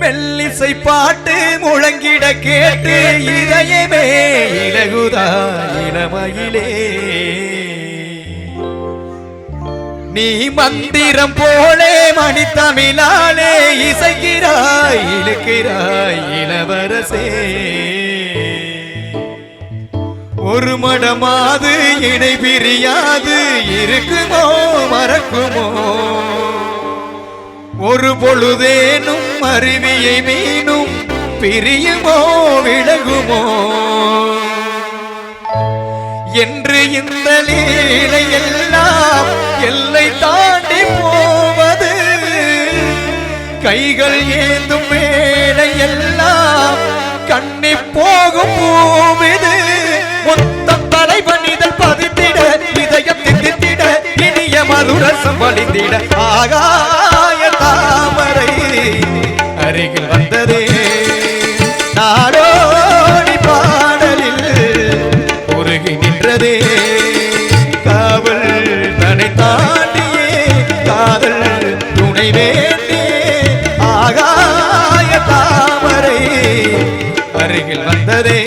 மெல்லிசை பாட்டு முழங்கிட கேட்டு இதயமே இலகுதா இளமையிலே நீ மந்திரம் போலே மணித்தமிழாலே இசைக்கிறாய் இழுக்கிறாய் இளவரசே ஒரு மடமாது இடை பிரியாது இருக்குமோ மறக்குமோ ஒரு பொழுதேனும் அருவியை மீனும் பிரியுமோ விலகுமோ என்று இந்த லீலை எல்லாம் எல்லை தாண்டி போவது கைகள் ஏந்தும் வேலை எல்லாம் கண்ணி போகும் பூவிது மொத்தம் தலைவனிதழ் பதித்திட இதயம் தித்தித்திட இனிய மதுரசம் வழிந்திட ஆகாய தாமரை அருகில் வந்ததே நாடோடி பாடலில் உருகி நின்றதே காவல் தனை தாண்டியே காதல் துணை வேண்டியே ஆகாய தாமரை அருகில் வந்ததே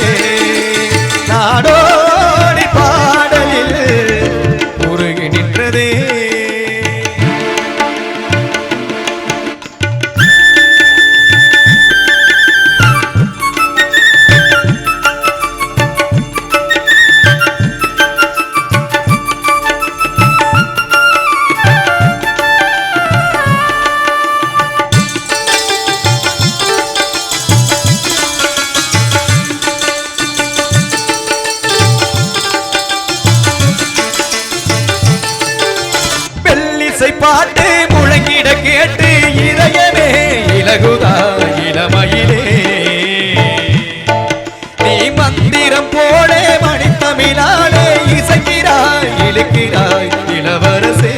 நாடோடி பாடலில் உருகி நின்றதே பாட்டு முழங்கிட கேட்டு இதயமே இலகுதா இளமையிலே நீ மந்திரம் போலே மணித்தமிழாலே இசைக்கிறாய் இழுக்கிறாய் இளவரசே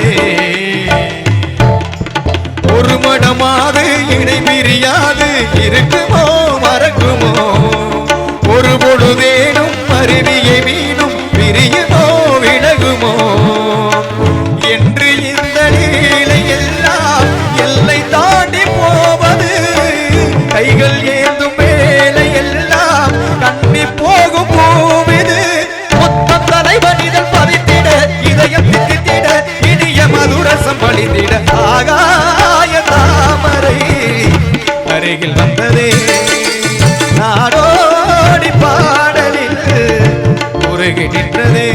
ஒரு மடமாது இடை பிரியாது இருக்குமோ மறக்குமோ ஒரு பொழுதேனும் அருவியை மீனும் பிரியுமோ விலகுமோ என்று எல்லை தாண்டி போவது கைகள் ஏந்தும் வேலை எல்லாம் கண்ணி போகும் பூவிது மொத்தம் தலைவனிதழ் பதித்திட இதயம் தித்தித்திட இனிய மதுரசம் வழிந்திட ஆகாய தாமரை அருகில் வந்ததே நாடோடி பாடலில் உருகி நின்றதே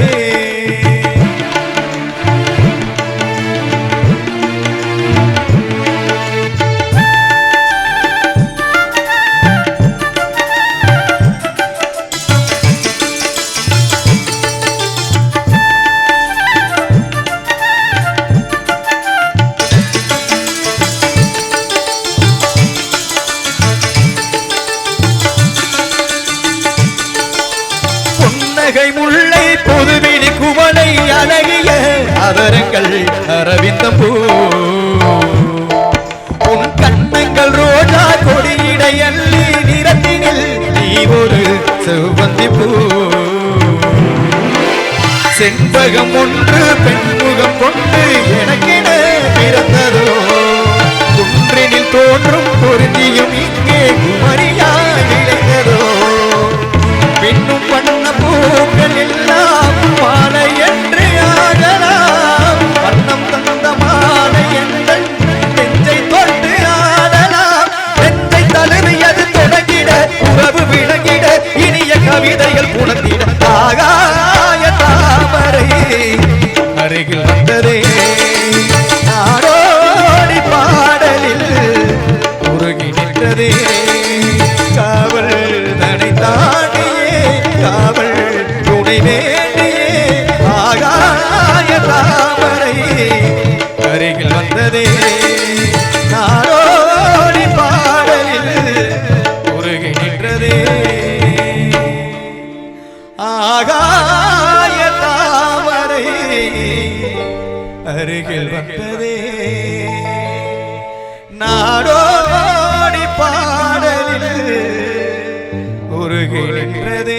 முல்லை பொதுவிழி குவளை அழகிய அதரங்கள் அரவிந்தம் பூ உன் கண்ணங்கள் ரோஜா கொடியிடை அள்ளி நிறத்தினில் நீ ஒரு செவ்வந்தி பூ செண்பகம் ஒன்று பெண்முகம் கொண்டு எனக்கென பிறந்ததோ குன்றினில் தோன்றும் பொருந்தியும் இங்கே குமரியாய் விளைந்ததோ பின்னும் பண்ண பூக்கள் எல்லாம் மாலை என்று ஆகலாம் வண்ணம் தந்த மாலை எங்கள் நெஞ்சை தொட்டு ஆடலாம் நெஞ்சை தழுவியது தொடங்கிட உறவு விளங்கிட இனிய கவிதைகள் புணர்ந்திட ஆகாய தாமரை அருகில் வந்ததே நாடோடி பாடலில் உருகி நின்றதே காவல் தனை தாண்டியே காவல் துணை வேண்டியே ஆகாய தாமரை அருகில் வந்ததே நாடோடி பாடலில் உருகி நின்றதே ஆகாய தாமரை அருகில் வந்ததே நாடோடி பாடலில் உருகி நின்றதே